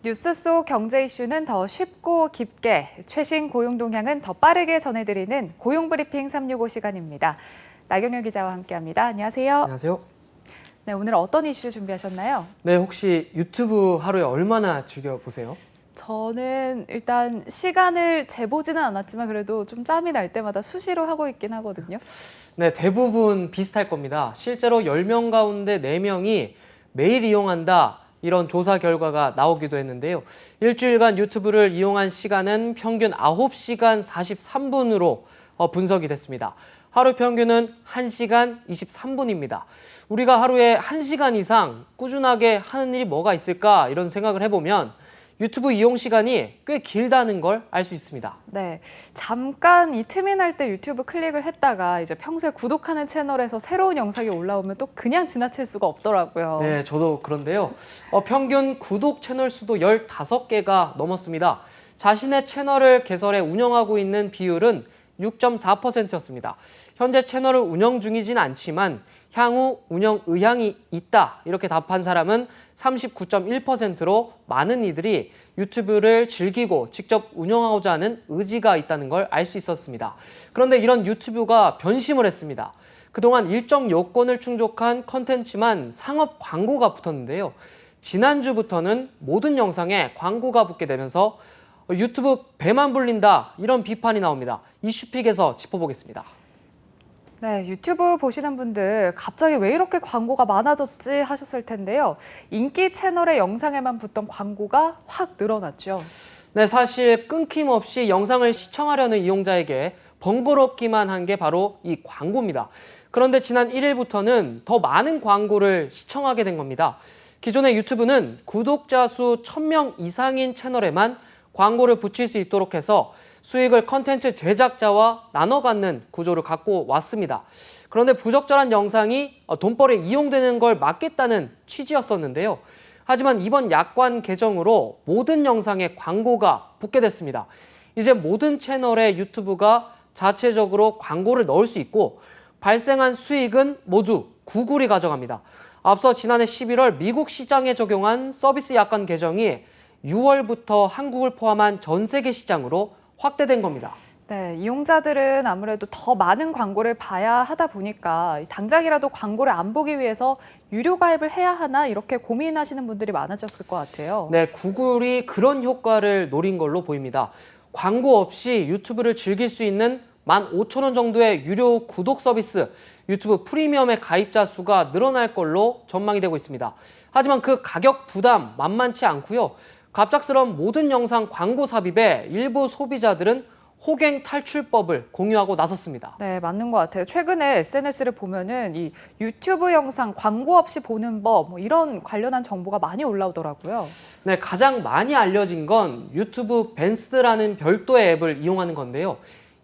뉴스 속 경제 이슈는 더 쉽고 깊게, 최신 고용 동향은 더 빠르게 전해드리는 고용브리핑 365 시간입니다. 나경련 기자와 함께합니다. 안녕하세요. 안녕하세요. 네, 오늘 어떤 이슈 준비하셨나요? 네, 혹시 유튜브 하루에 얼마나 즐겨보세요? 저는 일단 시간을 재보지는 않았지만 그래도 좀 짬이 날 때마다 수시로 하고 있긴 하거든요. 네, 대부분 비슷할 겁니다. 실제로 10명 가운데 4명이 매일 이용한다, 이런 조사 결과가 나오기도 했는데요. 일주일간 유튜브를 이용한 시간은 평균 9시간 43분으로 분석이 됐습니다. 하루 평균은 1시간 23분입니다. 우리가 하루에 1시간 이상 꾸준하게 하는 일이 뭐가 있을까, 이런 생각을 해보면 유튜브 이용 시간이 꽤 길다는 걸 알 수 있습니다. 네, 잠깐 이 틈이 날 때 유튜브 클릭을 했다가 이제 평소에 구독하는 채널에서 새로운 영상이 올라오면 또 그냥 지나칠 수가 없더라고요. 네, 저도 그런데요. 평균 구독 채널 수도 15개가 넘었습니다. 자신의 채널을 개설해 운영하고 있는 비율은 6.4%였습니다. 현재 채널을 운영 중이진 않지만 향후 운영 의향이 있다, 이렇게 답한 사람은 39.1%로 많은 이들이 유튜브를 즐기고 직접 운영하고자 하는 의지가 있다는 걸 알 수 있었습니다. 그런데 이런 유튜브가 변심을 했습니다. 그동안 일정 요건을 충족한 컨텐츠만 상업 광고가 붙었는데요. 지난주부터는 모든 영상에 광고가 붙게 되면서 유튜브 배만 불린다, 이런 비판이 나옵니다. 이슈픽에서 짚어보겠습니다. 네, 유튜브 보시는 분들 갑자기 왜 이렇게 광고가 많아졌지 하셨을 텐데요. 인기 채널의 영상에만 붙던 광고가 확 늘어났죠. 네, 사실 끊김없이 영상을 시청하려는 이용자에게 번거롭기만 한 게 바로 이 광고입니다. 그런데 지난 1일부터는 더 많은 광고를 시청하게 된 겁니다. 기존의 유튜브는 구독자 수 1000명 이상인 채널에만 광고를 붙일 수 있도록 해서 수익을 컨텐츠 제작자와 나눠 갖는 구조를 갖고 왔습니다. 그런데 부적절한 영상이 돈벌이에 이용되는 걸 막겠다는 취지였었는데요. 하지만 이번 약관 개정으로 모든 영상에 광고가 붙게 됐습니다. 이제 모든 채널에 유튜브가 자체적으로 광고를 넣을 수 있고 발생한 수익은 모두 구글이 가져갑니다. 앞서 지난해 11월 미국 시장에 적용한 서비스 약관 개정이 6월부터 한국을 포함한 전 세계 시장으로 확대된 겁니다. 네, 이용자들은 아무래도 더 많은 광고를 봐야 하다 보니까 당장이라도 광고를 안 보기 위해서 유료 가입을 해야 하나 이렇게 고민하시는 분들이 많아졌을 것 같아요. 네, 구글이 그런 효과를 노린 걸로 보입니다. 광고 없이 유튜브를 즐길 수 있는 15,000원 정도의 유료 구독 서비스 유튜브 프리미엄의 가입자 수가 늘어날 걸로 전망이 되고 있습니다. 하지만 그 가격 부담 만만치 않고요. 갑작스러운 모든 영상 광고 삽입에 일부 소비자들은 호갱 탈출법을 공유하고 나섰습니다. 네, 맞는 것 같아요. 최근에 SNS를 보면은 이 유튜브 영상 광고 없이 보는 법, 뭐 이런 관련한 정보가 많이 올라오더라고요. 네, 가장 많이 알려진 건 유튜브 벤스라는 별도의 앱을 이용하는 건데요.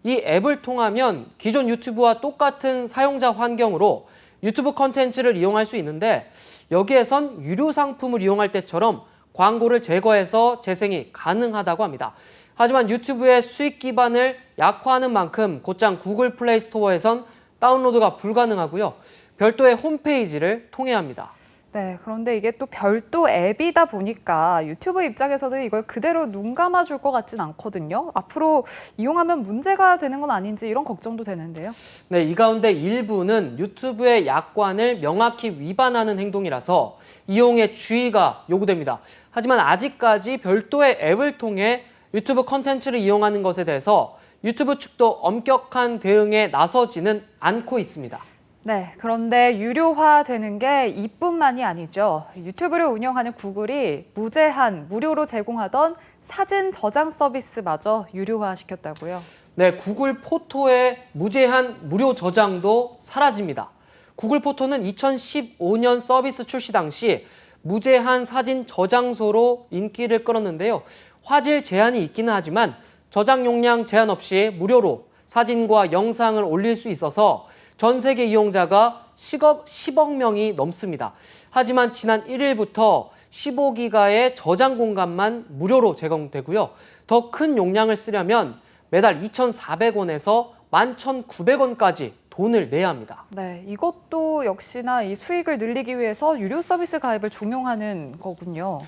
이 앱을 통하면 기존 유튜브와 똑같은 사용자 환경으로 유튜브 컨텐츠를 이용할 수 있는데 여기에선 유료 상품을 이용할 때처럼 광고를 제거해서 재생이 가능하다고 합니다. 하지만 유튜브의 수익 기반을 약화하는 만큼 곧장 구글 플레이 스토어에선 다운로드가 불가능하고요. 별도의 홈페이지를 통해야 합니다. 네, 그런데 이게 또 별도 앱이다 보니까 유튜브 입장에서는 이걸 그대로 눈 감아줄 것 같진 않거든요. 앞으로 이용하면 문제가 되는 건 아닌지 이런 걱정도 되는데요. 네, 이 가운데 일부는 유튜브의 약관을 명확히 위반하는 행동이라서 이용에 주의가 요구됩니다. 하지만 아직까지 별도의 앱을 통해 유튜브 컨텐츠를 이용하는 것에 대해서 유튜브 측도 엄격한 대응에 나서지는 않고 있습니다. 네, 그런데 유료화되는 게 이뿐만이 아니죠. 유튜브를 운영하는 구글이 무제한, 무료로 제공하던 사진 저장 서비스마저 유료화시켰다고요. 네, 구글 포토의 무제한 무료 저장도 사라집니다. 구글 포토는 2015년 서비스 출시 당시 무제한 사진 저장소로 인기를 끌었는데요. 화질 제한이 있기는 하지만 저장 용량 제한 없이 무료로 사진과 영상을 올릴 수 있어서 전 세계 이용자가 10억 명이 넘습니다. 하지만 지난 1일부터 15기가의 저장 공간만 무료로 제공되고요. 더 큰 용량을 쓰려면 매달 2,400원에서 11,900원까지 돈을 내야 합니다. 네, 이것도 역시나 이 수익을 늘리기 위해서 유료 서비스 가입을 종용하는 거군요.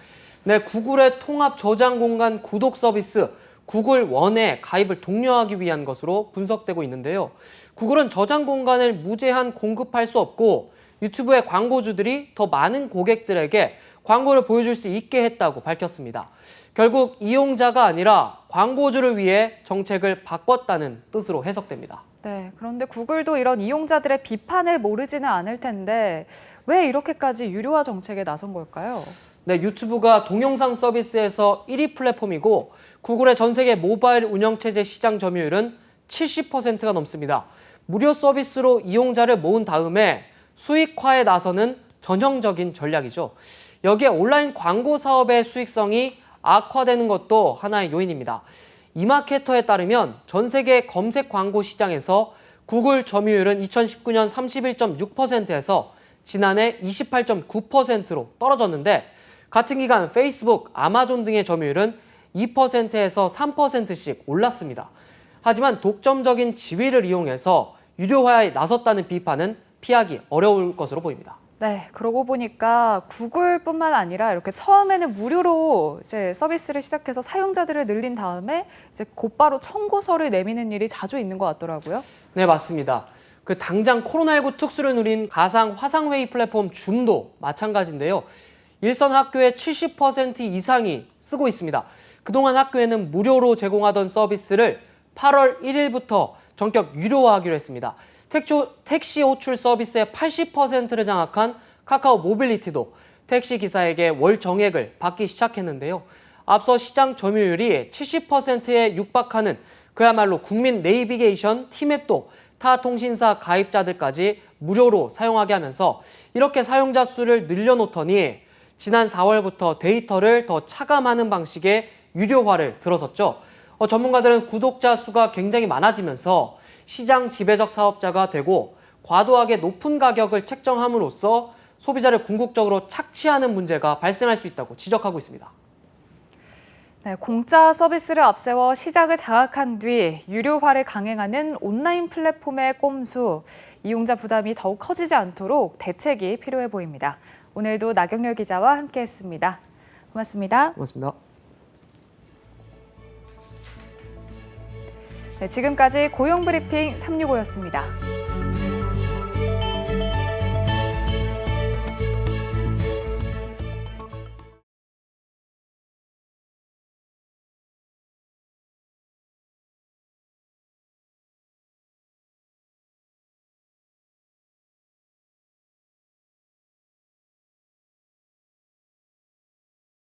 네, 구글의 통합 저장 공간 구독 서비스 구글 원에 가입을 독려하기 위한 것으로 분석되고 있는데요. 구글은 저장 공간을 무제한 공급할 수 없고 유튜브의 광고주들이 더 많은 고객들에게 광고를 보여줄 수 있게 했다고 밝혔습니다. 결국 이용자가 아니라 광고주를 위해 정책을 바꿨다는 뜻으로 해석됩니다. 네, 그런데 구글도 이런 이용자들의 비판을 모르지는 않을 텐데 왜 이렇게까지 유료화 정책에 나선 걸까요? 네, 유튜브가 동영상 서비스에서 1위 플랫폼이고 구글의 전 세계 모바일 운영체제 시장 점유율은 70%가 넘습니다. 무료 서비스로 이용자를 모은 다음에 수익화에 나서는 전형적인 전략이죠. 여기에 온라인 광고 사업의 수익성이 악화되는 것도 하나의 요인입니다. 이마케터에 따르면 전 세계 검색 광고 시장에서 구글 점유율은 2019년 31.6%에서 지난해 28.9%로 떨어졌는데 같은 기간 페이스북, 아마존 등의 점유율은 2%에서 3%씩 올랐습니다. 하지만 독점적인 지위를 이용해서 유료화에 나섰다는 비판은 피하기 어려울 것으로 보입니다. 네, 그러고 보니까 구글뿐만 아니라 이렇게 처음에는 무료로 이제 서비스를 시작해서 사용자들을 늘린 다음에 이제 곧바로 청구서를 내미는 일이 자주 있는 것 같더라고요. 네, 맞습니다. 당장 코로나19 특수를 누린 가상 화상회의 플랫폼 줌도 마찬가지인데요. 일선 학교의 70% 이상이 쓰고 있습니다. 그동안 학교에는 무료로 제공하던 서비스를 8월 1일부터 전격 유료화하기로 했습니다. 택시 호출 서비스의 80%를 장악한 카카오 모빌리티도 택시 기사에게 월 정액을 받기 시작했는데요. 앞서 시장 점유율이 70%에 육박하는 그야말로 국민 내비게이션 티맵도 타 통신사 가입자들까지 무료로 사용하게 하면서 이렇게 사용자 수를 늘려놓더니 지난 4월부터 데이터를 더 차감하는 방식의 유료화를 들어섰죠. 전문가들은 구독자 수가 굉장히 많아지면서 시장 지배적 사업자가 되고 과도하게 높은 가격을 책정함으로써 소비자를 궁극적으로 착취하는 문제가 발생할 수 있다고 지적하고 있습니다. 네, 공짜 서비스를 앞세워 시장을 장악한 뒤 유료화를 강행하는 온라인 플랫폼의 꼼수, 이용자 부담이 더욱 커지지 않도록 대책이 필요해 보입니다. 오늘도 나경렬 기자와 함께했습니다. 고맙습니다. 고맙습니다. 네, 지금까지 고용브리핑 365였습니다.